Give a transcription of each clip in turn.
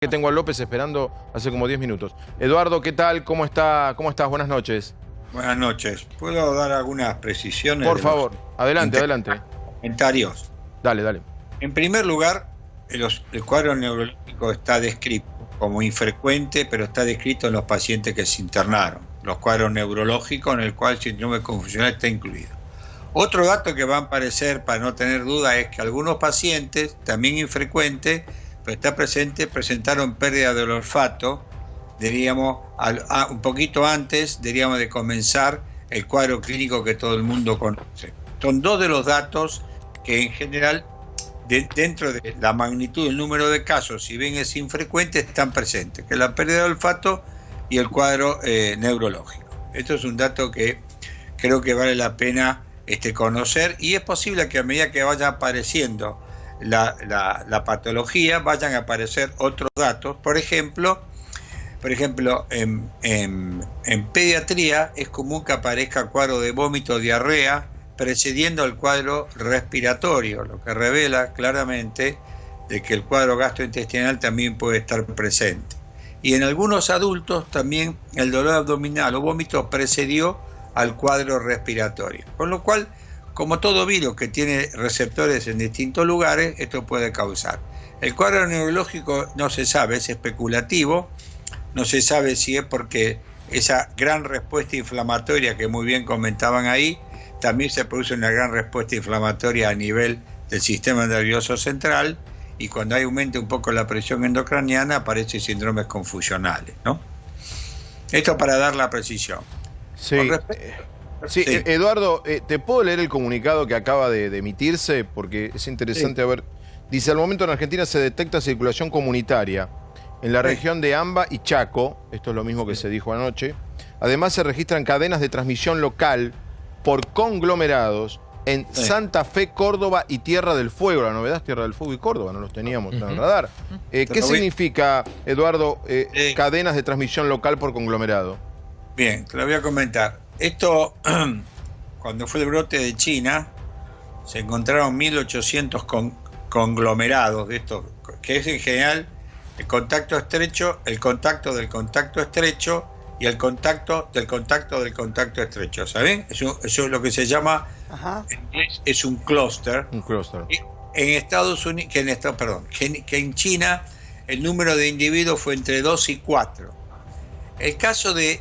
Que tengo a López esperando hace como 10 minutos. Eduardo, ¿qué tal? ¿Cómo está? ¿Cómo estás? Buenas noches. Buenas noches. ¿Puedo dar algunas precisiones? Por favor, adelante, adelante. Comentarios. Dale. En primer lugar, el cuadro neurológico está descrito como infrecuente, pero está descrito en los pacientes que se internaron. Los cuadros neurológicos en el cual el síndrome confusional está incluido. Otro dato que va a aparecer, para no tener duda, es que algunos pacientes, también infrecuentes, pero está presente, presentaron pérdida del olfato, diríamos, un poquito antes, diríamos, de comenzar el cuadro clínico que todo el mundo conoce. Son dos de los datos que en general, dentro de la magnitud del número de casos, si bien es infrecuente, están presentes, que es la pérdida de olfato y el cuadro neurológico. Esto es un dato que creo que vale la pena conocer, y es posible que a medida que vaya apareciendo la patología vayan a aparecer otros datos. Por ejemplo, en pediatría es común que aparezca cuadro de vómito o diarrea precediendo el cuadro respiratorio, lo que revela claramente de que el cuadro gastrointestinal también puede estar presente. Y en algunos adultos también el dolor abdominal o vómito precedió al cuadro respiratorio, con lo cual, como todo virus que tiene receptores en distintos lugares, esto puede causar. El cuadro neurológico no se sabe, es especulativo, no se sabe si es porque esa gran respuesta inflamatoria que muy bien comentaban ahí, también se produce una gran respuesta inflamatoria a nivel del sistema nervioso central, y cuando hay aumenta un poco la presión endocraniana aparecen síndromes confusionales, ¿no? Esto para dar la precisión. Sí. Sí, Eduardo, ¿te puedo leer el comunicado que acaba de emitirse? Porque es interesante. A ver, dice: al momento en Argentina se detecta circulación comunitaria en la región de Amba y Chaco, esto es lo mismo que se dijo anoche. Además se registran cadenas de transmisión local por conglomerados en Santa Fe, Córdoba y Tierra del Fuego. La novedad es Tierra del Fuego y Córdoba, no los teníamos en el radar. ¿Qué significa, Eduardo, cadenas de transmisión local por conglomerado? Bien, te lo voy a comentar. Esto, cuando fue el brote de China, se encontraron 1800 conglomerados de estos, que es en general el contacto estrecho, el contacto del contacto estrecho y el contacto del contacto del contacto estrecho. ¿Saben? Eso es lo que se llama, en inglés, es un clúster. Un clúster. En Estados Unidos, que en China el número de individuos fue entre 2 y 4. El caso de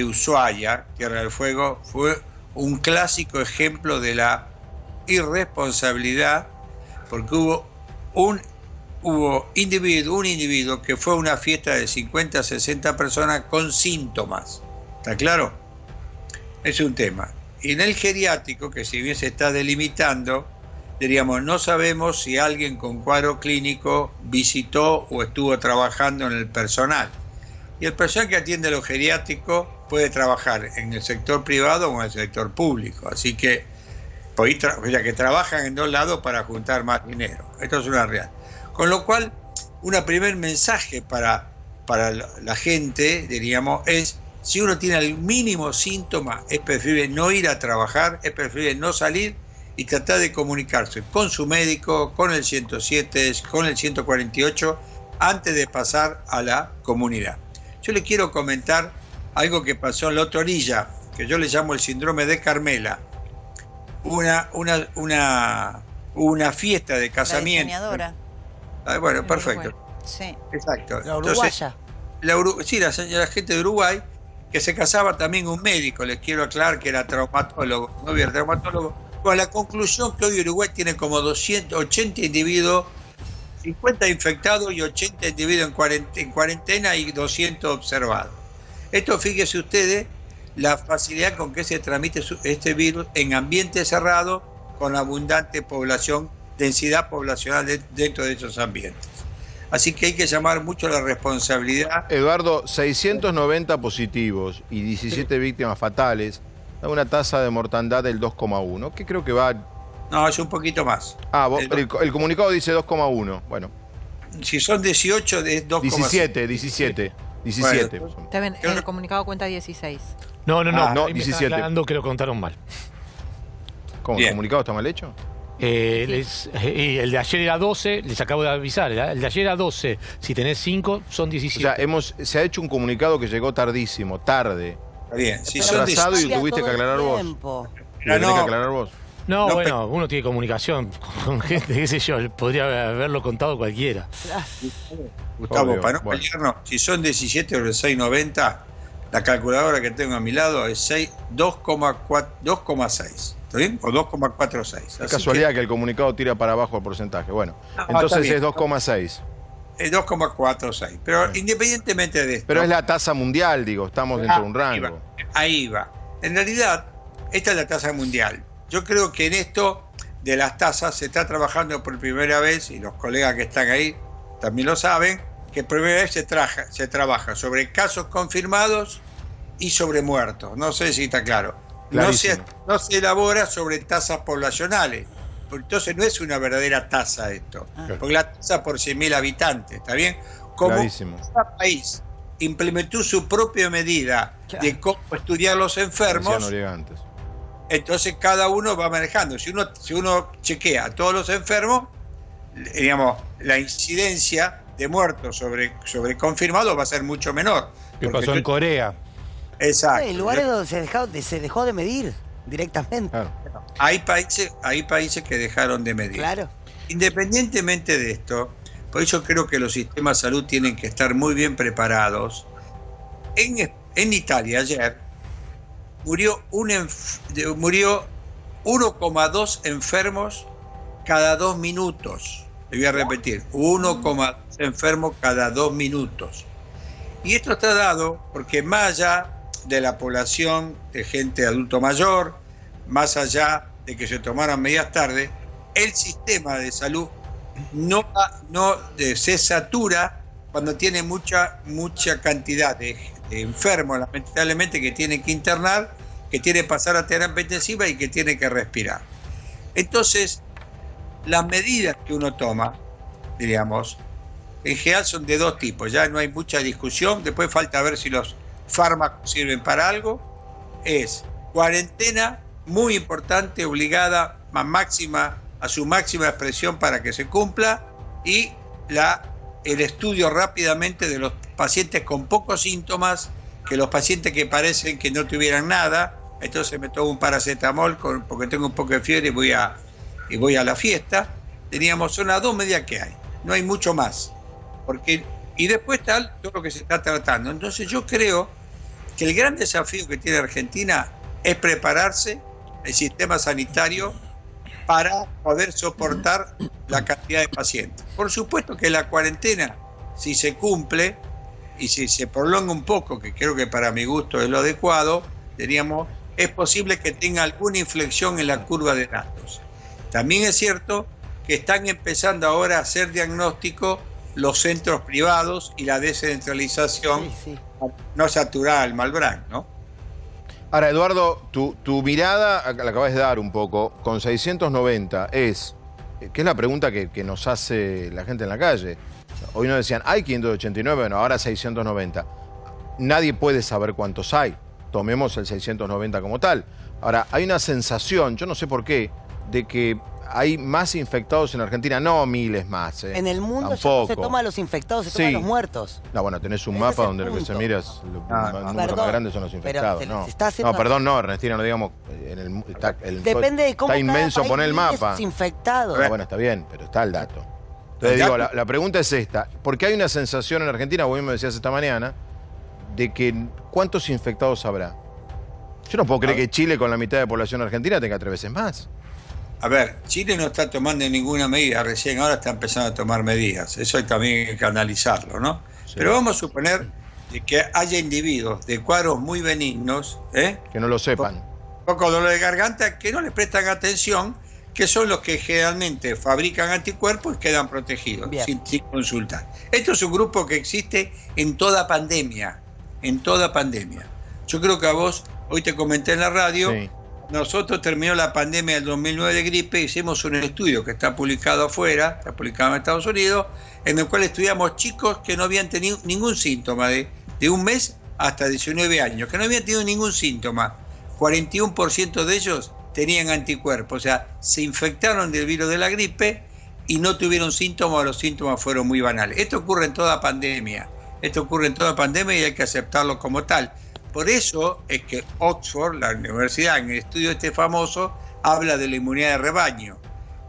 Ushuaia, Tierra del Fuego, fue un clásico ejemplo de la irresponsabilidad, porque hubo un individuo que fue a una fiesta de 50 a 60 personas con síntomas. ¿Está claro? Es un tema. Y en el geriátrico, que si bien se está delimitando, diríamos, no sabemos si alguien con cuadro clínico visitó o estuvo trabajando en el personal. Y el personal que atiende a los geriátricos puede trabajar en el sector privado o en el sector público. Así que, ya que trabajan en dos lados para juntar más dinero. Esto es una realidad. Con lo cual, un primer mensaje para la gente, diríamos, es: si uno tiene el mínimo síntoma, es preferible no ir a trabajar, es preferible no salir y tratar de comunicarse con su médico, con el 107, con el 148, antes de pasar a la comunidad. Yo le quiero comentar algo que pasó en la otra orilla, que yo le llamo el síndrome de Carmela. Una fiesta de casamiento. La diseñadora. Bueno, perfecto. Sí. Exacto. La uruguaya. Entonces, la gente de Uruguay, que se casaba también un médico, les quiero aclarar que era traumatólogo, no había traumatólogo, con la conclusión que hoy Uruguay tiene como 280 individuos, 50 infectados y 80 individuos en cuarentena y 200 observados. Esto, fíjese ustedes, la facilidad con que se transmite este virus en ambiente cerrado con abundante población, densidad poblacional dentro de esos ambientes. Así que hay que llamar mucho la responsabilidad. Eduardo, 690 positivos y 17 víctimas fatales, da una tasa de mortandad del 2,1, que creo que va... No, es un poquito más. El comunicado dice 2,1. Bueno. Si son 18, es 2,7. 17. Bueno, está bien, el comunicado cuenta 16. No, no, me 17. Está aclarando que lo contaron mal. ¿Cómo? ¿El comunicado está mal hecho? Y el de ayer era 12, les acabo de avisar, el de ayer era 12, si tenés 5 son 17. O sea, se ha hecho un comunicado que llegó tardísimo, tarde. Está bien, si son atrasado y tuviste que aclarar vos. ¿Lo tenés que aclarar vos? No, bueno, uno tiene comunicación con gente, qué sé yo, podría haberlo contado cualquiera. Gustavo, Obvio, para no pelearnos, si son 17 sobre 6,90, la calculadora que tengo a mi lado es 2,6. ¿Está bien? O 2,46. Es casualidad que el comunicado tira para abajo el porcentaje. Bueno, entonces es 2,6. Es 2,46. Pero independientemente de esto... Pero es la tasa mundial, digo, estamos dentro de un rango. Ahí va. En realidad, esta es la tasa mundial. Yo creo que en esto de las tasas se está trabajando por primera vez, y los colegas que están ahí también lo saben, que por primera vez se trabaja sobre casos confirmados y sobre muertos. No sé si está claro. No se elabora sobre tasas poblacionales. Entonces no es una verdadera tasa esto. Porque la tasa por 100.000 habitantes, ¿está bien? Como cada país implementó su propia medida de cómo estudiar los enfermos, entonces cada uno va manejando. Si uno chequea a todos los enfermos, digamos, la incidencia de muertos sobre confirmados va a ser mucho menor. ¿Qué pasó en Corea? Exacto. En lugares donde se dejó de medir directamente. Claro. Hay países que dejaron de medir. Claro. Independientemente de esto, por eso creo que los sistemas de salud tienen que estar muy bien preparados. En Italia ayer murió 1,2 enfermos cada 2 minutos. Le voy a repetir, 1,2 enfermos cada 2 minutos. Y esto está dado porque más allá de la población de gente adulto mayor, más allá de que se tomaran medidas tarde, el sistema de salud no se satura cuando tiene mucha cantidad de enfermos, lamentablemente, que tienen que internar, que tienen que pasar a terapia intensiva y que tienen que respirar. Entonces, las medidas que uno toma, diríamos, en general son de dos tipos, ya no hay mucha discusión, después falta ver si los fármacos sirven para algo. Es cuarentena muy importante, obligada a su máxima expresión para que se cumpla, y el estudio rápidamente de los pacientes con pocos síntomas, que los pacientes que parecen que no tuvieran nada, entonces me tomo un paracetamol porque tengo un poco de fiebre y voy a la fiesta. Son las 2 medidas que hay, no hay mucho más. Y después está todo lo que se está tratando. Entonces yo creo que el gran desafío que tiene Argentina es prepararse el sistema sanitario para poder soportar la cantidad de pacientes. Por supuesto que la cuarentena, si se cumple y si se prolonga un poco, que creo que para mi gusto es lo adecuado, es posible que tenga alguna inflexión en la curva de datos. También es cierto que están empezando ahora a hacer diagnóstico los centros privados y la descentralización, no saturar al Malbrán, ¿no? Ahora, Eduardo, tu mirada, la acabas de dar un poco, con 690 que es la pregunta que nos hace la gente en la calle. Hoy nos decían, hay 589, bueno, ahora 690. Nadie puede saber cuántos hay. Tomemos el 690 como tal. Ahora, hay una sensación, yo no sé por qué, de que hay más infectados en Argentina, no miles más. En el mundo ya no se toma a los infectados, se toma a los muertos. No, bueno, tenés un mapa donde lo que se mira es los números más grandes son los infectados. No, Ernestina, no digamos. Depende de cómo está inmenso poner el mapa. Infectados. Bueno, está bien, pero está el dato. Entonces digo, la pregunta es esta. Porque hay una sensación en Argentina, vos me decías esta mañana, de que ¿cuántos infectados habrá? Yo no puedo creer que Chile, con la mitad de población argentina, tenga 3 veces más. A ver, Chile no está tomando ninguna medida, recién ahora está empezando a tomar medidas. Eso también hay que analizarlo, ¿no? Sí. Pero vamos a suponer que haya individuos de cuadros muy benignos, que no lo sepan. Poco dolor de garganta, que no le prestan atención, que son los que generalmente fabrican anticuerpos y quedan protegidos sin consultar. Esto es un grupo que existe en toda pandemia, Yo creo que a vos, hoy te comenté en la radio, nosotros terminó la pandemia del 2009 de gripe, hicimos un estudio que está publicado afuera, está publicado en Estados Unidos, en el cual estudiamos chicos que no habían tenido ningún síntoma, de 1 mes hasta 19 años, que no habían tenido ningún síntoma. 41% de ellos tenían anticuerpos. O sea, se infectaron del virus de la gripe y no tuvieron síntomas, los síntomas fueron muy banales. Esto ocurre en toda pandemia. Esto ocurre en toda pandemia y hay que aceptarlo como tal. Por eso es que Oxford, la universidad, en el estudio este famoso, habla de la inmunidad de rebaño,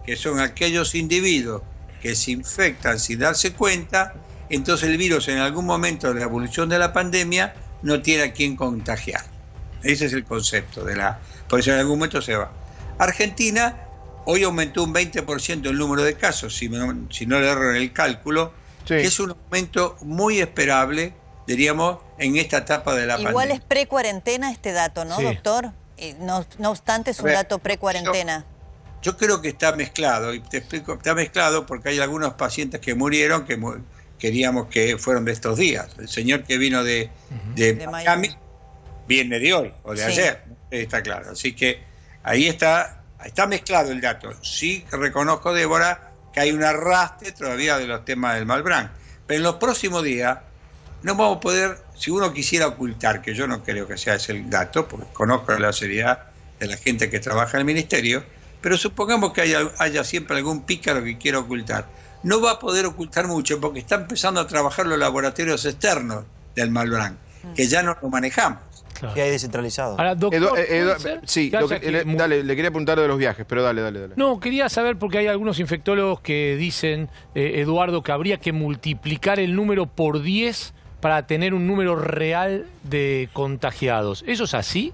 que son aquellos individuos que se infectan sin darse cuenta, entonces el virus en algún momento de la evolución de la pandemia no tiene a quién contagiar. Ese es el concepto por eso en algún momento se va. Argentina hoy aumentó un 20% el número de casos, si no le erro en el cálculo, que es un aumento muy esperable, diríamos, en esta etapa de la pandemia. Igual es pre-cuarentena este dato, ¿no, doctor? No obstante, es un dato pre-cuarentena. Yo creo que está mezclado, y te explico, está mezclado porque hay algunos pacientes que murieron, que queríamos que fueron de estos días. El señor que vino de Miami viene de hoy, o de ayer, está claro. Así que ahí está mezclado el dato. Sí reconozco, Débora, que hay un arrastre todavía de los temas del Malbrán. Pero en los próximos días no vamos a poder, si uno quisiera ocultar, que yo no creo que sea ese el dato, porque conozco la seriedad de la gente que trabaja en el ministerio, pero supongamos que haya siempre algún pícaro que quiera ocultar. No va a poder ocultar mucho porque está empezando a trabajar los laboratorios externos del Malbrán, que ya no lo manejamos. Claro. Que hay descentralizado. Ahora, doctor, sí, le quería preguntar de los viajes, pero dale. No, quería saber porque hay algunos infectólogos que dicen, Eduardo, que habría que multiplicar el número por 10 para tener un número real de contagiados. ¿Eso es así?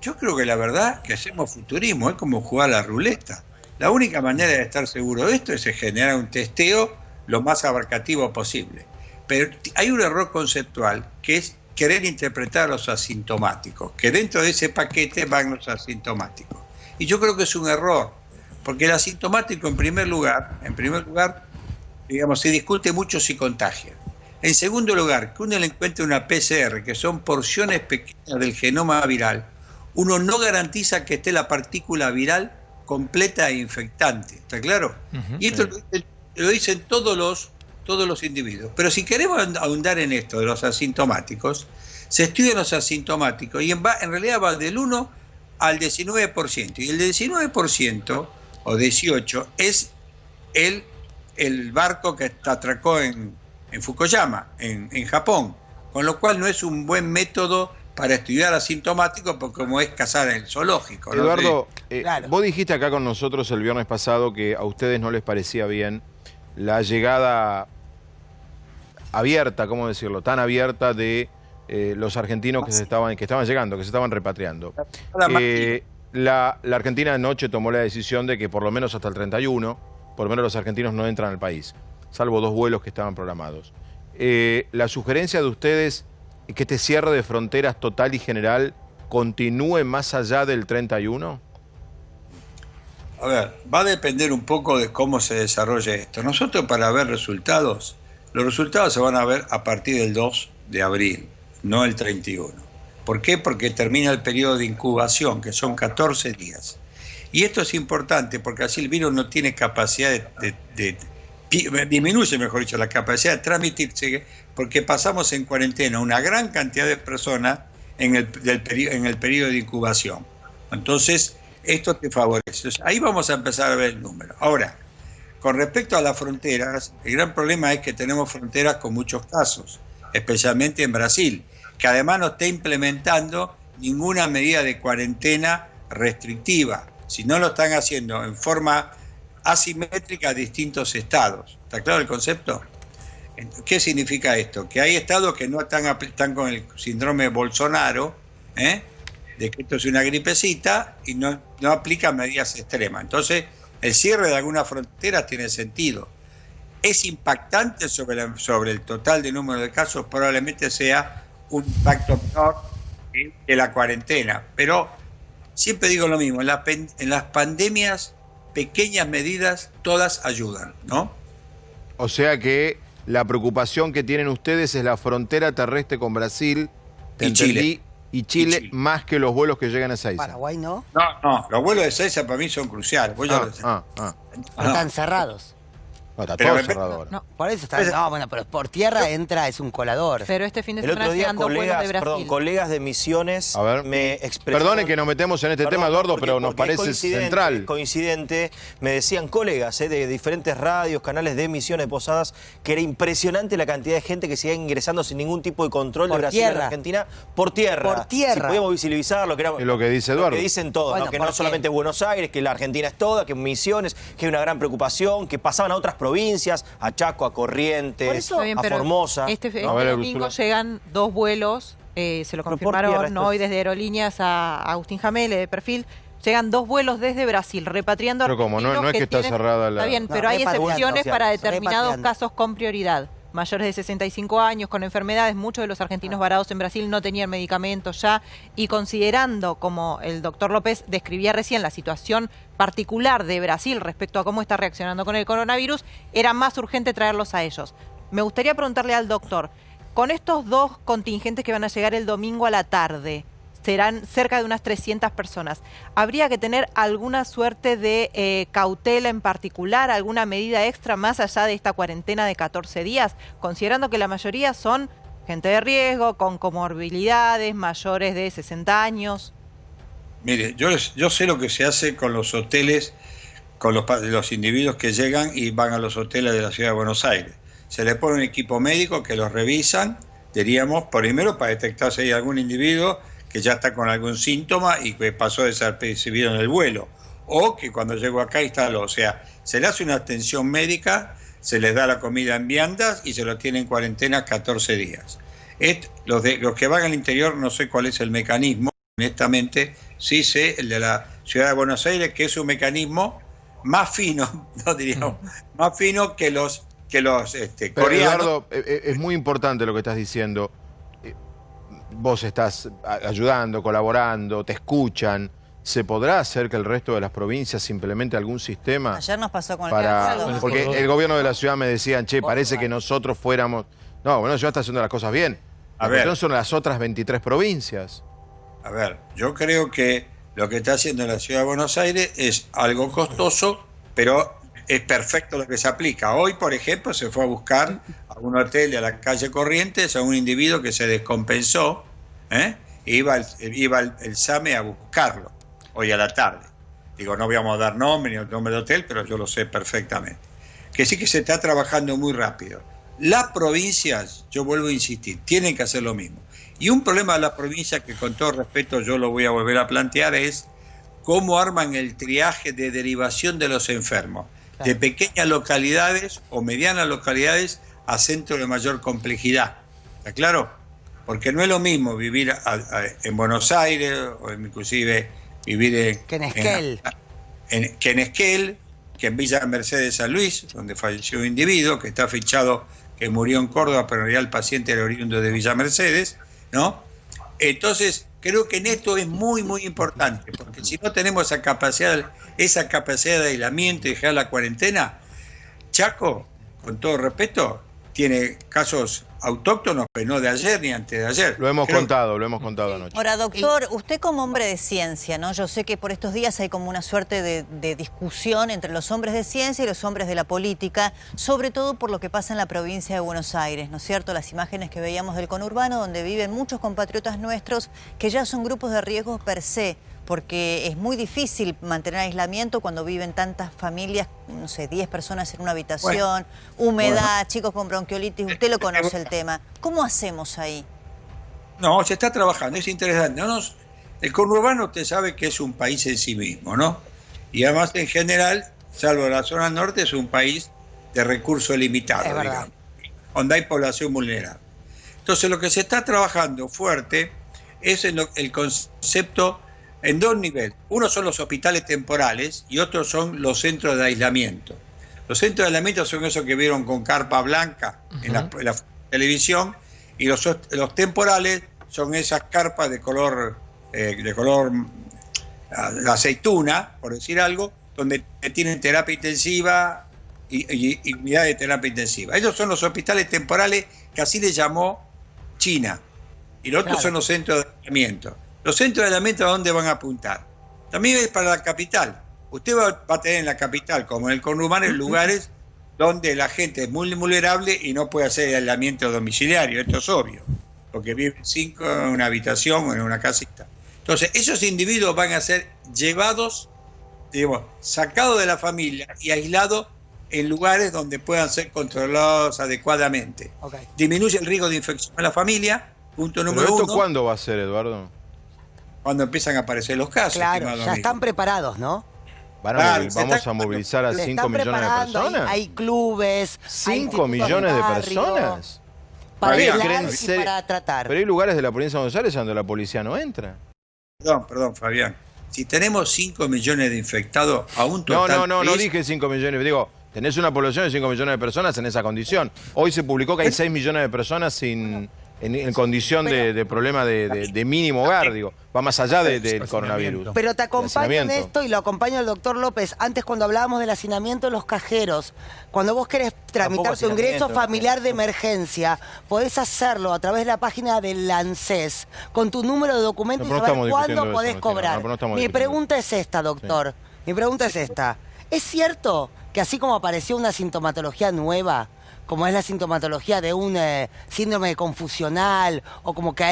Yo creo que la verdad que hacemos futurismo, es como jugar a la ruleta. La única manera de estar seguro de esto es generar un testeo lo más abarcativo posible. Pero hay un error conceptual que es querer interpretar a los asintomáticos, que dentro de ese paquete van los asintomáticos. Y yo creo que es un error, porque el asintomático en primer lugar, digamos, se discute mucho si contagia. En segundo lugar, que uno le encuentre una PCR, que son porciones pequeñas del genoma viral, uno no garantiza que esté la partícula viral completa e infectante, ¿está claro? Y esto lo dicen todos los individuos. Pero si queremos ahondar en esto de los asintomáticos, se estudian los asintomáticos y en realidad va del 1 al 19%. Y el 19% o 18% es el barco que atracó en Fukuyama, en Japón. Con lo cual no es un buen método para estudiar asintomáticos, porque como es cazar en el zoológico. Eduardo, claro. Vos dijiste acá con nosotros el viernes pasado que a ustedes no les parecía bien la llegada abierta, ¿cómo decirlo? Tan abierta de los argentinos que estaban llegando, que se estaban repatriando. La Argentina anoche tomó la decisión de que por lo menos hasta el 31, por lo menos los argentinos no entran al país, salvo 2 vuelos que estaban programados. La sugerencia de ustedes es que este cierre de fronteras total y general continúe más allá del 31. A ver, va a depender un poco de cómo se desarrolle esto. Nosotros, para ver resultados, los resultados se van a ver a partir del 2 de abril, no el 31. ¿Por qué? Porque termina el periodo de incubación, que son 14 días. Y esto es importante porque así el virus no tiene capacidad disminuye, mejor dicho, la capacidad de transmitirse, porque pasamos en cuarentena una gran cantidad de personas en el periodo de incubación. Entonces, esto te favorece. Ahí vamos a empezar a ver el número. Ahora, con respecto a las fronteras, el gran problema es que tenemos fronteras con muchos casos, especialmente en Brasil, que además no está implementando ninguna medida de cuarentena restrictiva, si no lo están haciendo en forma asimétrica a distintos estados. ¿Está claro el concepto? ¿Qué significa esto? Que hay estados que no están con el síndrome de Bolsonaro, de que esto es una gripecita, y no aplican medidas extremas. Entonces, el cierre de algunas fronteras tiene sentido. Es impactante sobre el total de número de casos, probablemente sea un impacto menor que la cuarentena. Pero siempre digo lo mismo, en las pandemias, pequeñas medidas, todas ayudan, ¿no? O sea que la preocupación que tienen ustedes es la frontera terrestre con Brasil, y Chile. Y Chile, más que los vuelos que llegan a Ezeiza. Paraguay, ¿no? No, los vuelos de Ezeiza para mí son cruciales. Están cerrados. No, está Pero todo cerrado ahora. No, Por eso está. No, bueno, pero por tierra entra, es un colador. pero este fin de El semana otro día llegan dos vuelos de Brasil. colegas de Misiones A ver, me expresaron... perdone que nos metemos en este tema, Eduardo, pero nos parece central. Coincidente, me decían colegas de diferentes radios, canales de Misiones, Posadas, que era impresionante la cantidad de gente que seguía ingresando sin ningún tipo de control de Brasil a la Argentina por tierra. Por tierra. Si podíamos visibilizar lo que era... Es lo que dice Eduardo. Lo que dicen todos, Bueno, ¿no? Que no porque- solamente Buenos Aires, que la Argentina es toda, que Misiones, que hay una gran preocupación, que pasaban a otras provincias, a Chaco, a Corrientes, Está bien, a pero Formosa. Este A ver, domingo Úrsula. llegan dos vuelos, se lo Pero por confirmaron tierra, esto hoy es- desde Aerolíneas a Agustín Jamele de Perfil. Llegan dos vuelos desde Brasil, repatriando Pero como, no argentinos es que está cerrada la- Está bien, No, pero hay repatriando, excepciones o sea, para determinados repatriando. casos con prioridad. Mayores de 65 años, con enfermedades, muchos de los argentinos varados en Brasil no tenían medicamentos ya, y considerando, como el doctor López describía recién, la situación particular de Brasil respecto a cómo está reaccionando con el coronavirus, era más urgente traerlos a ellos. Me gustaría preguntarle al doctor, con estos dos contingentes que van a llegar el domingo a la tarde, serán cerca de unas 300 personas. ¿Habría que tener alguna suerte de cautela en particular, alguna medida extra más allá de esta cuarentena de 14 días? Considerando que la mayoría son gente de riesgo, con comorbilidades, mayores de 60 años. Mire, yo sé lo que se hace con los hoteles, con los individuos que llegan y van a los hoteles de la ciudad de Buenos Aires. Se les pone un equipo médico que los revisan, diríamos, primero para detectar si hay algún individuo que ya está con algún síntoma y que pasó desapercibido en el vuelo, o que cuando llegó acá instaló. O sea, se le hace una atención médica, se les da la comida en viandas y se lo tiene en cuarentena 14 días. Los que van al interior no sé cuál es el mecanismo, honestamente, sí sé el de la ciudad de Buenos Aires, que es un mecanismo más fino, no diríamos, más fino que los Pero, coreanos. Eduardo, es muy importante lo que estás diciendo. Vos estás ayudando, colaborando, te escuchan. ¿Se podrá hacer que el resto de las provincias implemente algún sistema? Ayer nos pasó con el para Córdoba. Porque el gobierno de la ciudad me decían, che, parece que nosotros fuéramos... No, bueno, la ciudad está haciendo las cosas bien. La cuestión son las otras 23 provincias. A ver, yo creo que lo que está haciendo la ciudad de Buenos Aires es algo costoso, pero es perfecto lo que se aplica. Hoy, por ejemplo, se fue a buscar a un hotel de la calle Corrientes a un individuo que se descompensó, iba el SAME a buscarlo hoy a la tarde. Digo, no vamos a dar nombre ni el nombre de hotel, pero yo lo sé perfectamente. Que sí que se está trabajando muy rápido. Las provincias, yo vuelvo a insistir, tienen que hacer lo mismo. Y un problema de las provincias que con todo respeto yo lo voy a volver a plantear es cómo arman el triaje de derivación de los enfermos, de pequeñas localidades o medianas localidades a centros de mayor complejidad. ¿Está claro? Porque no es lo mismo vivir en Buenos Aires o inclusive vivir Que en Esquel. que en Esquel, que en Villa Mercedes San Luis, donde falleció un individuo que está fichado que murió en Córdoba, pero en realidad el paciente era oriundo de Villa Mercedes, ¿no? Entonces, creo que en esto es muy, muy importante, porque si no tenemos esa capacidad de aislamiento y dejar la cuarentena, Chaco, con todo respeto, tiene casos autóctonos, pero no de ayer ni antes de ayer. Lo hemos contado anoche. Ahora, doctor, usted como hombre de ciencia, ¿no? Yo sé que por estos días hay como una suerte de discusión entre los hombres de ciencia y los hombres de la política, sobre todo por lo que pasa en la provincia de Buenos Aires, ¿no es cierto? Las imágenes que veíamos del conurbano, donde viven muchos compatriotas nuestros que ya son grupos de riesgo per se, porque es muy difícil mantener aislamiento cuando viven tantas familias, no sé, 10 personas en una habitación, humedad, chicos con bronquiolitis, usted lo conoce el tema. ¿Cómo hacemos ahí? No, se está trabajando, es interesante. El conurbano usted sabe que es un país en sí mismo, ¿no? Y además en general, salvo la zona norte, es un país de recursos limitados, digamos, donde hay población vulnerable. Entonces lo que se está trabajando fuerte es en el concepto en dos niveles. Uno son los hospitales temporales y otros son los centros de aislamiento. Los centros de aislamiento son esos que vieron con carpa blanca en la televisión, y los temporales son esas carpas de color aceituna, por decir algo, donde tienen terapia intensiva y unidad de terapia intensiva. Esos son los hospitales temporales que así le llamó China. Y los otros son los centros de aislamiento. Los centros de aislamiento, ¿a dónde van a apuntar? También es para la capital. Usted va a tener en la capital, como en el conurbano, lugares donde la gente es muy vulnerable y no puede hacer aislamiento domiciliario, esto es obvio, porque viven 5 en una habitación o en una casita. Entonces, esos individuos van a ser llevados, digamos, sacados de la familia y aislados en lugares donde puedan ser controlados adecuadamente. Okay. Disminuye el riesgo de infección en la familia, punto número ¿Pero esto 1. cuándo va a ser, Eduardo? Cuando empiezan a aparecer los casos. Claro, estimado ya amigo. están preparados, ¿no? Vamos a movilizar a Se 5 están millones de preparando, personas. hay clubes, hay 5 institutos millones de barrio, personas. para Fabián, aislar ¿creen y ser- para tratar. Pero hay lugares de la provincia de Buenos Aires donde la policía no entra. Perdón, Fabián. Si tenemos 5 millones de infectados a un No, total... no dije 5 millones. Digo, tenés una población de 5 millones de personas en esa condición. Hoy se publicó que hay 6 millones de personas en condición de problema de mínimo hogar, digo. Va más allá del coronavirus. Pero te acompaño en hacinamiento. esto y lo acompaña el doctor López. Antes, cuando hablábamos del hacinamiento de los cajeros, cuando vos querés tramitar tu ingreso familiar de emergencia, podés hacerlo a través de la página del ANSES con tu número de documento No, pero y no saber estamos cuándo discutiendo podés eso, no, cobrar. pero no estamos Mi discutiendo. pregunta es esta, doctor. Mi pregunta es esta. ¿Es cierto que así como apareció una sintomatología nueva, como es la sintomatología de un síndrome confusional, o como que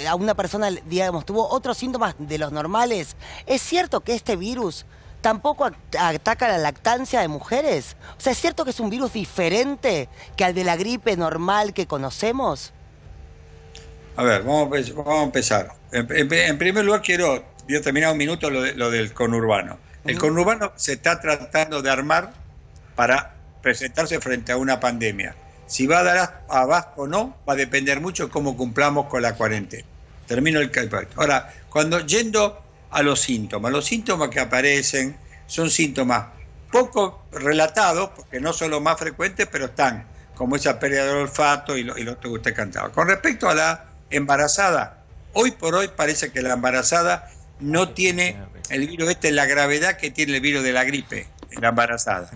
a una persona, digamos, tuvo otros síntomas de los normales, ¿es cierto que este virus tampoco ataca la lactancia de mujeres? O sea, ¿es cierto que es un virus diferente que al de la gripe normal que conocemos? A ver, vamos a empezar. En primer lugar, voy a terminar un minuto lo del conurbano. El conurbano se está tratando de armar para presentarse frente a una pandemia. Si va a dar abasto o no, va a depender mucho de cómo cumplamos con la cuarentena. Termino el calculo. Ahora, yendo a los síntomas que aparecen son síntomas poco relatados, porque no son los más frecuentes, pero están, como esa pérdida del olfato y lo que usted cantaba. Con respecto a la embarazada, hoy por hoy parece que la embarazada no tiene el virus la gravedad que tiene el virus de la gripe en la embarazada.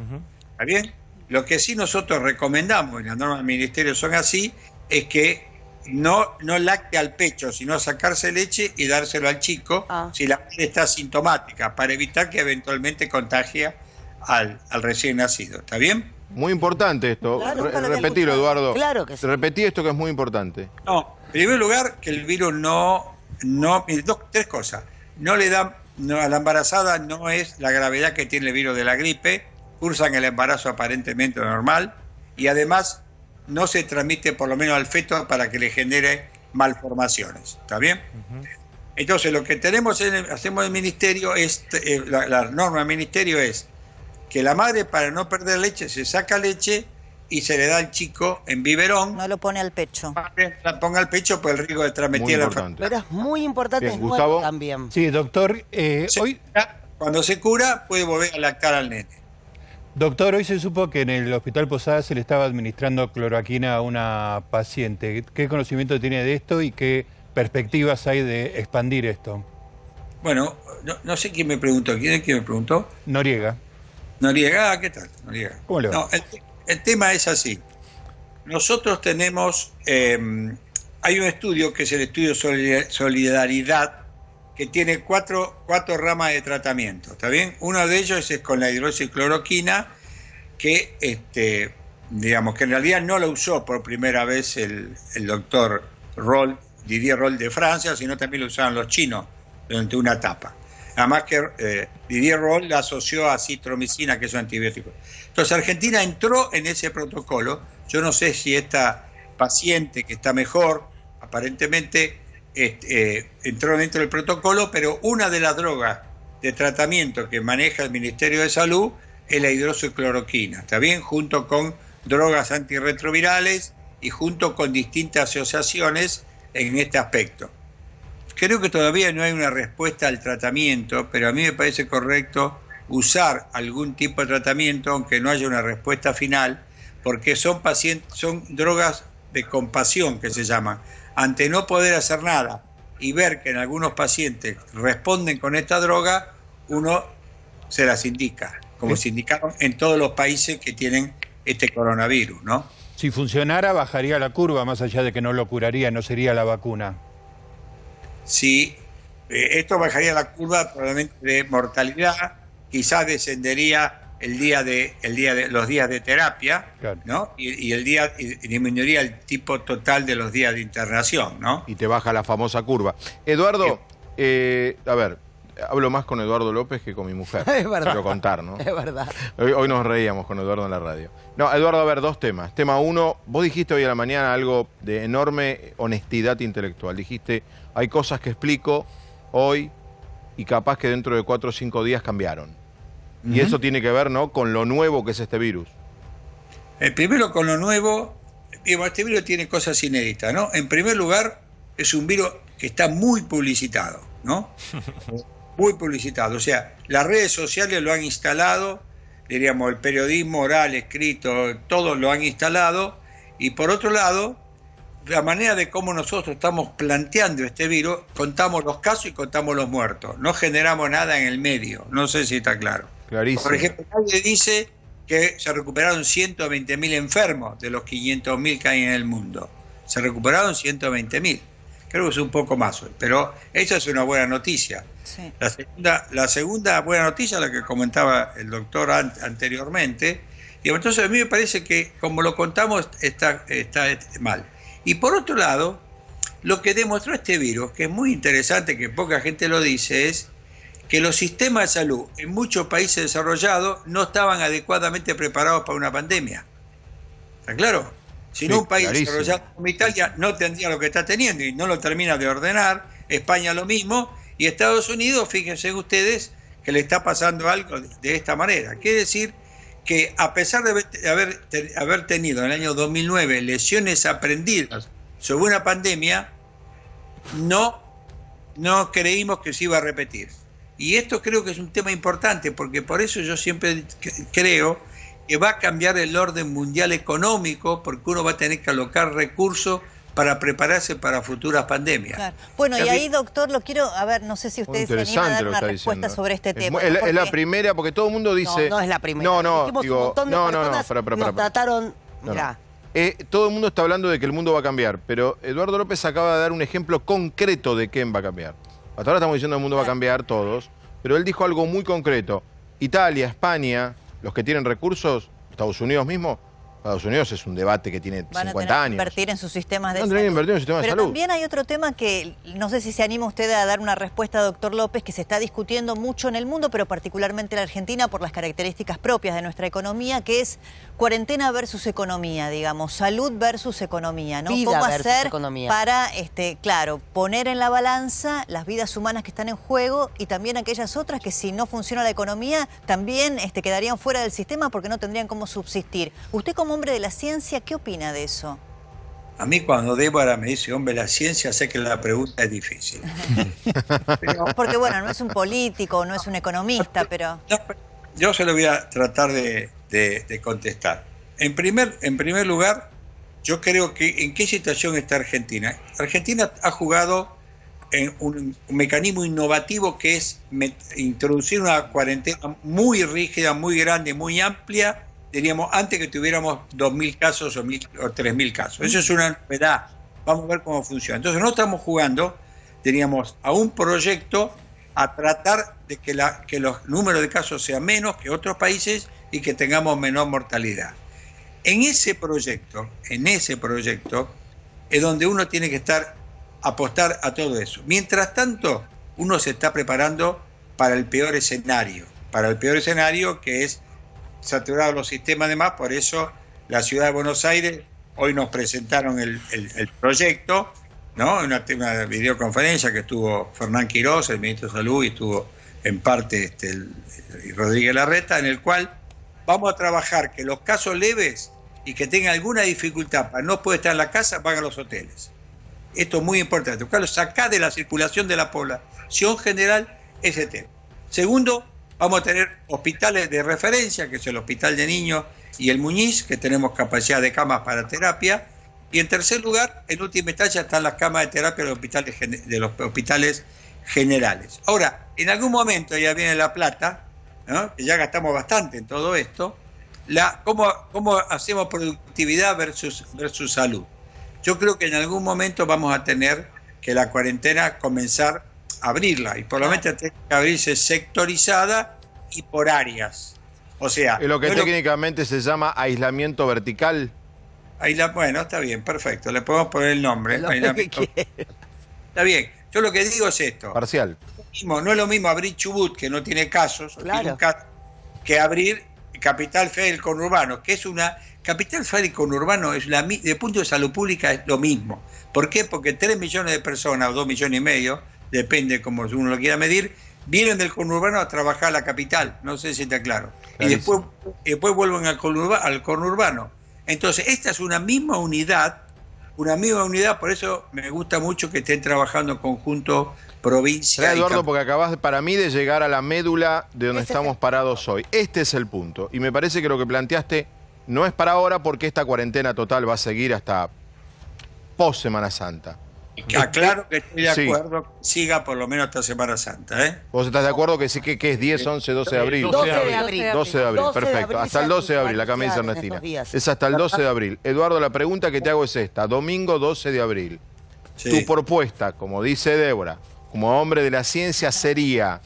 ¿Está bien? Lo que sí nosotros recomendamos, y las normas del ministerio son así, es que no lacte al pecho, sino sacarse leche y dárselo al chico si la madre está asintomática, para evitar que eventualmente contagie al recién nacido. ¿Está bien? Muy importante esto. Claro, nunca lo había Repetilo, escuchado. Eduardo. Claro que sí. Repetí esto que es muy importante. No, en primer lugar, que el virus tres cosas. No le dan, a la embarazada no es la gravedad que tiene el virus de la gripe, cursan el embarazo aparentemente normal y además no se transmite por lo menos al feto para que le genere malformaciones. ¿Está bien? Entonces lo que hacemos en el ministerio es, la norma del ministerio es que la madre, para no perder leche, se saca leche y se le da al chico en biberón. No lo pone al pecho. La ponga al pecho por el riesgo de transmitir Muy la importante. Pero es muy importante, Bien, es nuevo Gustavo. también. Sí, doctor, hoy, Cuando se cura, puede volver a lactar al nene. doctor, hoy se supo que en el Hospital Posadas se le estaba administrando cloroquina a una paciente. ¿Qué conocimiento tiene de esto y qué perspectivas hay de expandir esto? Bueno, no sé quién me preguntó. ¿Quién es quien me preguntó? Noriega. Noriega, ¿qué tal? Noriega. ¿Cómo le va? No, el tema es así. Nosotros tenemos, hay un estudio que es el estudio Solidaridad, que tiene cuatro ramas de tratamiento, ¿está bien? Uno de ellos es con la hidroxicloroquina, que digamos que en realidad no lo usó por primera vez el doctor Didier Roll de Francia, sino también lo usaron los chinos durante una etapa. Además que Didier Roll la asoció a citromicina, que es un antibiótico. Entonces Argentina entró en ese protocolo. Yo no sé si esta paciente que está mejor, aparentemente entró dentro del protocolo, pero una de las drogas de tratamiento que maneja el Ministerio de Salud es la hidroxicloroquina, ¿está bien? Junto con drogas antirretrovirales y junto con distintas asociaciones en este aspecto. Creo que todavía no hay una respuesta al tratamiento, pero a mí me parece correcto usar algún tipo de tratamiento, aunque no haya una respuesta final, porque son drogas de compasión, que se llaman. Ante no poder hacer nada y ver que en algunos pacientes responden con esta droga, uno se las indica, como se indicaron en todos los países que tienen este coronavirus, ¿no? Si funcionara, bajaría la curva, más allá de que no lo curaría, no sería la vacuna. Si esto bajaría la curva probablemente de mortalidad, quizás descendería los días de terapia, Claro. ¿no? Y disminuiría el tipo total de los días de internación, ¿no? Y te baja la famosa curva. Eduardo, a ver, hablo más con Eduardo López que con mi mujer. Es verdad. Quiero contar, ¿no? Es verdad. Hoy nos reíamos con Eduardo en la radio. No, Eduardo, a ver, dos temas. Tema uno, vos dijiste hoy a la mañana algo de enorme honestidad intelectual. Dijiste, hay cosas que explico hoy y capaz que dentro de 4 o 5 días cambiaron. Y eso tiene que ver, ¿no?, con lo nuevo que es este virus. Primero, con lo nuevo, este virus tiene cosas inéditas, ¿no? En primer lugar, es un virus que está muy publicitado, ¿no? Muy publicitado. O sea, las redes sociales lo han instalado, diríamos, el periodismo oral, escrito, todo lo han instalado. Y por otro lado, la manera de cómo nosotros estamos planteando este virus, contamos los casos y contamos los muertos. No generamos nada en el medio. No sé si está claro. Clarísimo. Por ejemplo, nadie dice que se recuperaron 120.000 enfermos de los 500.000 que hay en el mundo. Se recuperaron 120.000. Creo que es un poco más hoy, pero esa es una buena noticia. Sí. La segunda buena noticia, la que comentaba el doctor anteriormente, y entonces a mí me parece que como lo contamos está mal. Y por otro lado, lo que demostró este virus, que es muy interesante, que poca gente lo dice, es que los sistemas de salud en muchos países desarrollados no estaban adecuadamente preparados para una pandemia. ¿Está claro? Si no, un país clarísimo. desarrollado como Italia no tendría lo que está teniendo y no lo termina de ordenar. España lo mismo. Y Estados Unidos, fíjense ustedes, que le está pasando algo de esta manera. Quiere decir que a pesar de haber tenido en el año 2009 lesiones aprendidas sobre una pandemia, no creímos que se iba a repetir. Y esto creo que es un tema importante, porque por eso yo siempre creo que va a cambiar el orden mundial económico, porque uno va a tener que alocar recursos para prepararse para futuras pandemias. Claro. Bueno, y ahí, doctor, lo quiero, a ver, no sé si usted se anima a dar una respuesta sobre este tema. Es la primera, porque todo el mundo dice... No es la primera. Digo, nos trataron... No. Todo el mundo está hablando de que el mundo va a cambiar, pero Eduardo López acaba de dar un ejemplo concreto de quién va a cambiar. Hasta ahora estamos diciendo que el mundo va a cambiar todos, pero él dijo algo muy concreto. Italia, España, los que tienen recursos, Estados Unidos mismo, Estados Unidos es un debate que tiene 50 años. Van a tener que invertir en sus sistemas de salud. Invertir en sus sistemas de salud. Pero también hay otro tema que no sé si se anima usted a dar una respuesta, doctor López, que se está discutiendo mucho en el mundo, pero particularmente en la Argentina por las características propias de nuestra economía, que es cuarentena versus economía, digamos, salud versus economía, ¿no? Vida ¿Cómo versus hacer economía. para, claro, poner en la balanza las vidas humanas que están en juego y también aquellas otras que si no funciona la economía también quedarían fuera del sistema porque no tendrían cómo subsistir? Usted como hombre de la ciencia, ¿qué opina de eso? A mí cuando Débora me dice hombre de la ciencia, sé que la pregunta es difícil. Porque bueno, no es un político, no es un economista, pero... Yo se lo voy a tratar de contestar. En primer lugar, yo creo que ¿en qué situación está Argentina? Argentina ha jugado en un mecanismo innovativo que es introducir una cuarentena muy rígida, muy grande, muy amplia, diríamos, antes que tuviéramos 2.000 casos o 3.000 casos. Eso es una novedad. Vamos a ver cómo funciona. Entonces no estamos jugando, diríamos, a un proyecto a tratar de que los números de casos sean menos que otros países y que tengamos menor mortalidad. En ese proyecto es donde uno tiene que apostar a todo eso. Mientras tanto, uno se está preparando para el peor escenario, que es saturar los sistemas de más. Por eso la ciudad de Buenos Aires, hoy nos presentaron el proyecto, ¿no? Una videoconferencia que estuvo Fernán Quirós, el ministro de Salud, y estuvo en parte Rodríguez Larreta, en el cual vamos a trabajar que los casos leves y que tengan alguna dificultad para no poder estar en la casa, van a los hoteles. Esto es muy importante, sacar de la circulación de la población general ese tema. Segundo, vamos a tener hospitales de referencia, que es el Hospital de Niños y el Muñiz, que tenemos capacidad de camas para terapia. Y en tercer lugar, en última instancia, están las camas de terapia de los hospitales generales. Ahora, en algún momento ya viene la plata, ¿no? Que ya gastamos bastante en todo esto. ¿Cómo hacemos productividad versus salud? Yo creo que en algún momento vamos a tener que la cuarentena comenzar a abrirla, y por lo menos tiene que abrirse sectorizada y por áreas. O sea... Es lo que técnicamente se llama aislamiento vertical. Bueno, está bien, perfecto. Le podemos poner el nombre. Está bien. Yo lo que digo es esto. Parcial. No es lo mismo abrir Chubut, que no tiene casos, Claro. que abrir Capital Federal conurbano, que es una... Capital Federal conurbano, de punto de salud pública, es lo mismo. ¿Por qué? Porque 3 millones de personas, o 2,5 millones, depende como uno lo quiera medir, vienen del conurbano a trabajar a la capital. No sé si está claro. Y después vuelven al conurbano. Entonces, esta es una misma unidad, por eso me gusta mucho que estén trabajando en conjunto provincia. Eduardo, porque acabas para mí de llegar a la médula de donde estamos parados hoy. Este es el punto. Y me parece que lo que planteaste no es para ahora, porque esta cuarentena total va a seguir hasta post Semana Santa. Claro que estoy de acuerdo, siga por lo menos hasta Semana Santa, ¿eh? ¿Vos estás de acuerdo que sí que es 10, 11, 12 de abril? 12 de abril. 12 de abril, perfecto. Hasta el 12 de abril, acá me dice Ernestina. Es hasta el 12 de abril. Eduardo, la pregunta que te hago es esta. Domingo 12 de abril. Sí. Tu propuesta, como dice Débora, como hombre de la ciencia, sería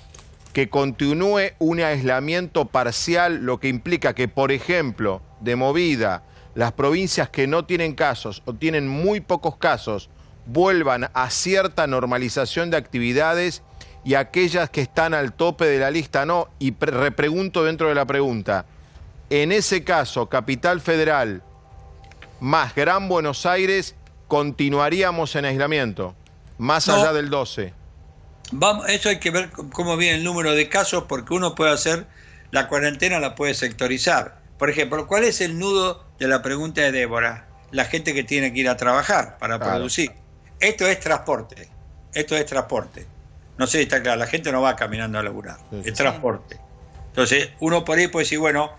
que continúe un aislamiento parcial, lo que implica que, por ejemplo, de movida, las provincias que no tienen casos o tienen muy pocos casos vuelvan a cierta normalización de actividades, y aquellas que están al tope de la lista no. Y repregunto dentro de la pregunta, en ese caso, Capital Federal más Gran Buenos Aires, ¿continuaríamos en aislamiento más allá del 12? Eso hay que ver cómo viene el número de casos, porque uno puede hacer la cuarentena, la puede sectorizar. Por ejemplo, ¿cuál es el nudo de la pregunta de Débora? La gente que tiene que ir a trabajar para producir. Esto es transporte. No sé si está claro, la gente no va caminando a laburar, es transporte. Entonces, uno por ahí puede decir, bueno,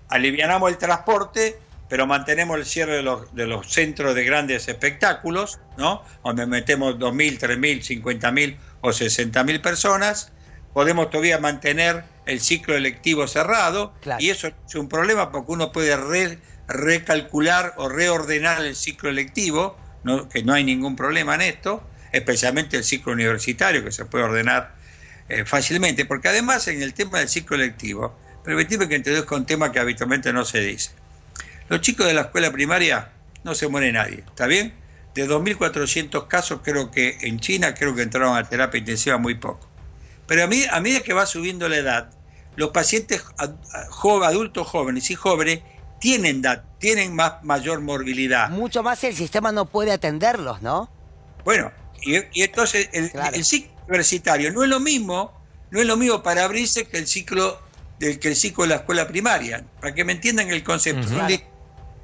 alivianamos el transporte, pero mantenemos el cierre de los centros de grandes espectáculos, ¿no? Donde metemos 2.000, 3.000, 50.000 o 60.000 personas. Podemos todavía mantener el ciclo electivo cerrado, y eso es un problema porque uno puede recalcular o reordenar el ciclo electivo, ¿no? Que no hay ningún problema en esto, especialmente el ciclo universitario, que se puede ordenar fácilmente, porque además en el tema del ciclo electivo, permitidme que introduzca un tema que habitualmente no se dice. Los chicos de la escuela primaria no se muere nadie, ¿está bien? De 2.400 casos, creo que en China, creo que entraron a terapia intensiva muy poco. Pero a medida que va subiendo la edad, los pacientes adultos jóvenes y jóvenes tienen mayor morbilidad. Mucho más si el sistema no puede atenderlos, ¿no? Bueno, y entonces el ciclo universitario no es lo mismo para abrirse que el ciclo de la escuela primaria, para que me entiendan el concepto. Son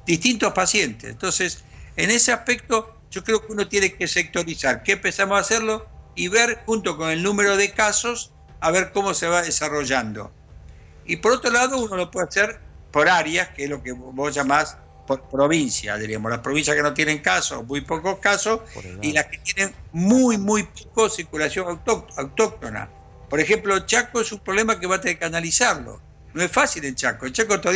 distintos pacientes. Entonces, en ese aspecto, yo creo que uno tiene que sectorizar qué empezamos a hacerlo y ver, junto con el número de casos, a ver cómo se va desarrollando. Y por otro lado, uno lo puede hacer por áreas, que es lo que vos llamás por provincia, diríamos, las provincias que no tienen casos, muy pocos casos, y las que tienen muy poco circulación autóctona. Por ejemplo, Chaco es un problema que va a tener que analizarlo. No es fácil en Chaco. En Chaco todos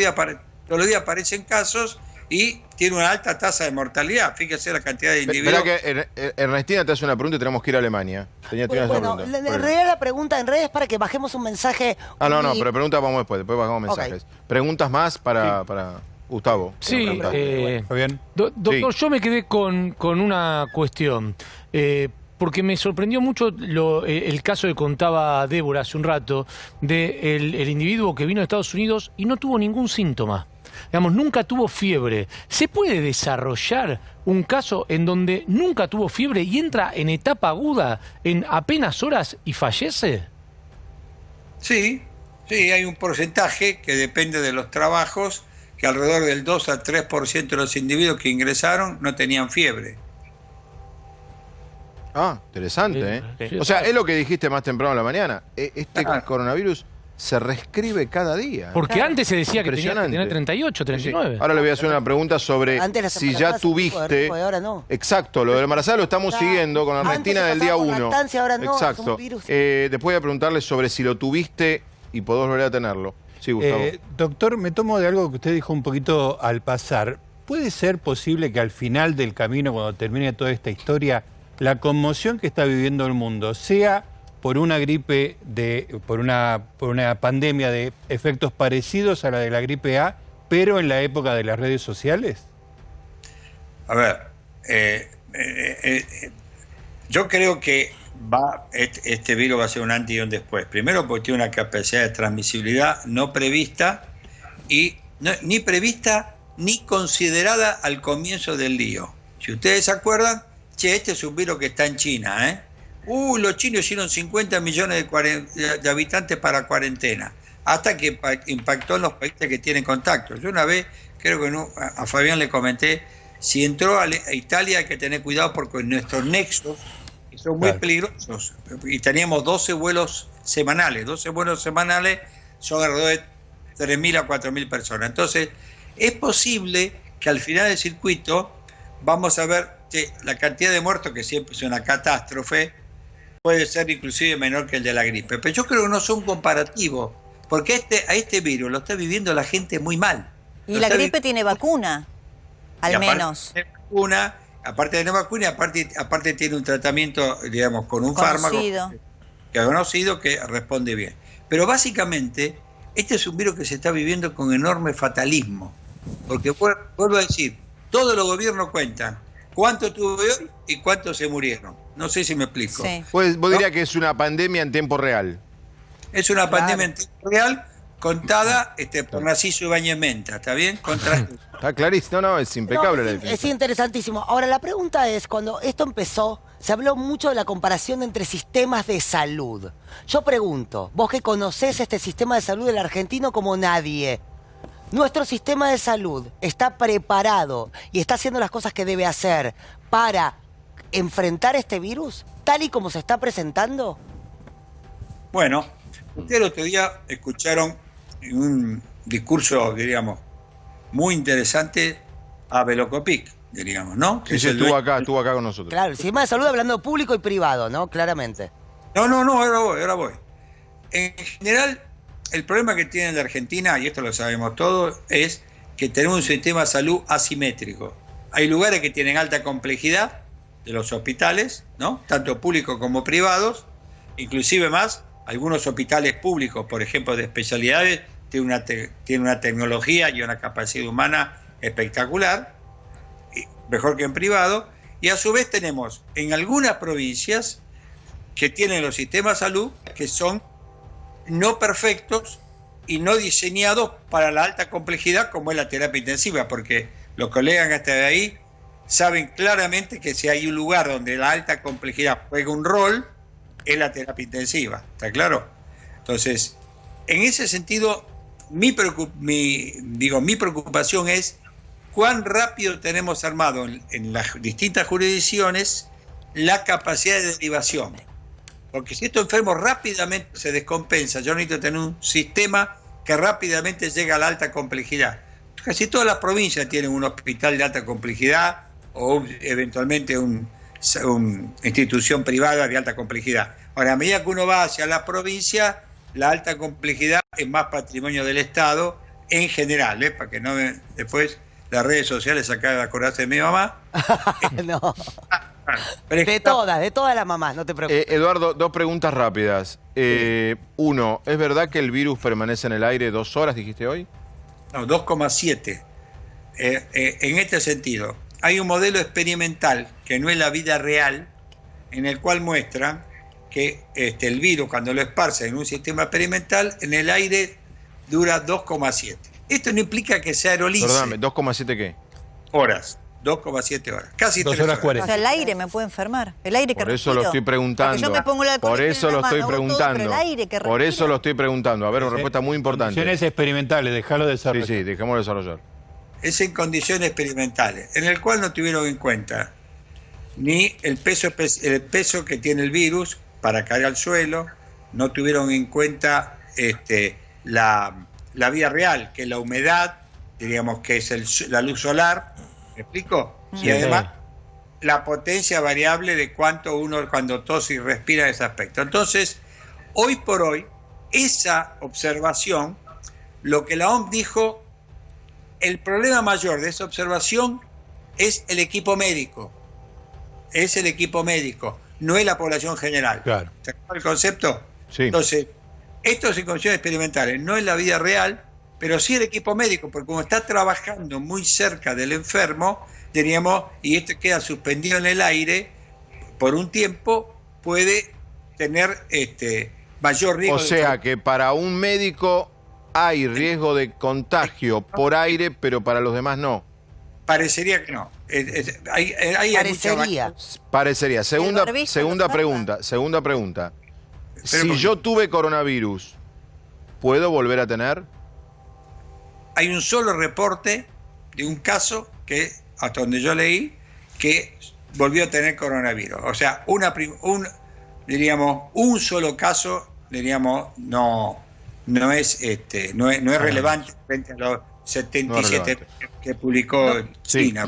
los días aparecen casos y tiene una alta tasa de mortalidad. Fíjese la cantidad de individuos. Espera que Ernestina te hace una pregunta y tenemos que ir a Alemania. Bueno, en realidad la pregunta en redes es para que bajemos un mensaje. No, pero preguntas vamos después bajamos mensajes. ¿Preguntas más para Gustavo? Sí, ¿Está bien? Doctor, yo me quedé con una cuestión. Porque me sorprendió mucho el caso que contaba Débora hace un rato, de el individuo que vino de Estados Unidos y no tuvo ningún síntoma. Digamos, nunca tuvo fiebre. ¿Se puede desarrollar un caso en donde nunca tuvo fiebre y entra en etapa aguda en apenas horas y fallece? Sí, hay un porcentaje que depende de los trabajos, que alrededor del 2 al 3% de los individuos que ingresaron no tenían fiebre. Interesante, ¿eh? O sea, es lo que dijiste más temprano en la mañana. Este coronavirus se reescribe cada día. Porque antes se decía que tenía que tener 38, 39. Ahora le voy a hacer una pregunta sobre si ya tuviste... Ahora no. Exacto, lo del embarazada lo estamos siguiendo con Argentina del día 1. Ahora no, exacto. Después voy a preguntarle sobre si lo tuviste y podés volver a tenerlo. Sí, Gustavo. Doctor, me tomo de algo que usted dijo un poquito al pasar. ¿Puede ser posible que al final del camino, cuando termine toda esta historia, la conmoción que está viviendo el mundo sea por una gripe por una pandemia de efectos parecidos a la de la gripe A, pero en la época de las redes sociales? A ver, yo creo que este virus va a ser un antes y un después. Primero porque tiene una capacidad de transmisibilidad no prevista y ni prevista ni considerada al comienzo del lío. Si ustedes se acuerdan, este es un virus que está en China, ¿eh? Los chinos hicieron 50 millones de habitantes para cuarentena, hasta que impactó en los países que tienen contacto. Yo una vez, creo que a Fabián le comenté, si entró a Italia hay que tener cuidado porque nuestros nexos son muy peligrosos. Y teníamos 12 vuelos semanales. 12 vuelos semanales son alrededor de 3.000 a 4.000 personas. Entonces, es posible que al final del circuito vamos a ver que la cantidad de muertos, que siempre es una catástrofe, puede ser inclusive menor que el de la gripe. Pero yo creo que no son comparativos, porque a este virus lo está viviendo la gente muy mal. Y la gripe tiene vacuna, al menos. Aparte de la vacuna, aparte tiene un tratamiento, digamos, con un fármaco conocido que responde bien. Pero básicamente, este es un virus que se está viviendo con enorme fatalismo. Porque, vuelvo a decir, todos los gobiernos cuentan cuánto tuvo hoy y cuántos se murieron. No sé si me explico. Sí. Pues vos dirías que es una pandemia en tiempo real. Es una pandemia en tiempo real contada por Narciso Ibáñez Menta, ¿está bien? Está clarísimo, no, es impecable la definición. Es interesantísimo. Ahora, la pregunta es, cuando esto empezó, se habló mucho de la comparación entre sistemas de salud. Yo pregunto, vos que conocés este sistema de salud del argentino como nadie, ¿nuestro sistema de salud está preparado y está haciendo las cosas que debe hacer para enfrentar este virus, tal y como se está presentando? Bueno, ustedes el otro día escucharon en un discurso, diríamos, muy interesante a Velocopic, diríamos, ¿no? Sí, estuvo acá con nosotros. Claro, el sistema de salud hablando público y privado, ¿no? Claramente. No, ahora voy. En general, el problema que tiene la Argentina, y esto lo sabemos todos, es que tenemos un sistema de salud asimétrico. Hay lugares que tienen alta complejidad de los hospitales, ¿no? Tanto públicos como privados, inclusive más, algunos hospitales públicos, por ejemplo, de especialidades, tienen una tecnología y una capacidad humana espectacular, mejor que en privado, y a su vez tenemos en algunas provincias que tienen los sistemas de salud que son no perfectos y no diseñados para la alta complejidad como es la terapia intensiva, porque los colegas que están ahí saben claramente que si hay un lugar donde la alta complejidad juega un rol, es la terapia intensiva, ¿está claro? Entonces, en ese sentido, mi preocupación es cuán rápido tenemos armado en las distintas jurisdicciones la capacidad de derivación. Porque si estos enfermos rápidamente se descompensa, yo necesito tener un sistema que rápidamente llegue a la alta complejidad. Casi todas las provincias tienen un hospital de alta complejidad o eventualmente una institución privada de alta complejidad. Ahora, a medida que uno va hacia la provincia, la alta complejidad es más patrimonio del Estado en general, para que no después las redes sociales acaben de acordarse de mi mamá. No. De todas las mamás, no te preocupes. Eduardo, dos preguntas rápidas. Uno, ¿es verdad que el virus permanece en el aire 2 horas, dijiste hoy? No, 2,7. En este sentido, hay un modelo experimental que no es la vida real, en el cual muestra que el virus, cuando lo esparce en un sistema experimental, en el aire dura 2,7. Esto no implica que sea aerolice. Perdóname, ¿2,7 qué? Horas. 2,7 horas. Casi 2 3 horas 40. O sea, el aire me puede enfermar. El aire que Por eso respiro. lo estoy preguntando. Porque yo me pongo el alcohol Por eso en la lo estoy mano, hago todo, preguntando. pero el aire que Por respiro. eso lo estoy preguntando. A ver, una respuesta muy importante. Condiciones experimentales, déjalo desarrollar. Sí, dejémoslo desarrollar. Es en condiciones experimentales, en el cual no tuvieron en cuenta ni el peso que tiene el virus para caer al suelo, no tuvieron en cuenta la vida real, que es la humedad, diríamos que es la luz solar, ¿me explico? Sí. Y además la potencia variable de cuánto uno cuando tose y respira ese aspecto. Entonces, hoy por hoy, esa observación, lo que la OMS dijo, el problema mayor de esa observación es el equipo médico. Es el equipo médico. no es la población general. Claro. ¿Se acuerda el concepto? Sí. Entonces, esto en condiciones experimentales, no es la vida real, pero sí el equipo médico, porque como está trabajando muy cerca del enfermo, diríamos, y esto queda suspendido en el aire, por un tiempo puede tener mayor riesgo. O sea que para un médico hay riesgo de contagio por aire, pero para los demás no. Parecería que no. Parecería. Parecería. Segunda barbijo lo pregunta. Pero Si ¿por qué? yo tuve coronavirus, ¿puedo volver a tener? Hay un solo reporte de un caso que, hasta donde yo leí, que volvió a tener coronavirus. O sea, un solo caso, diríamos, no es relevante frente a los 77 que publicó China.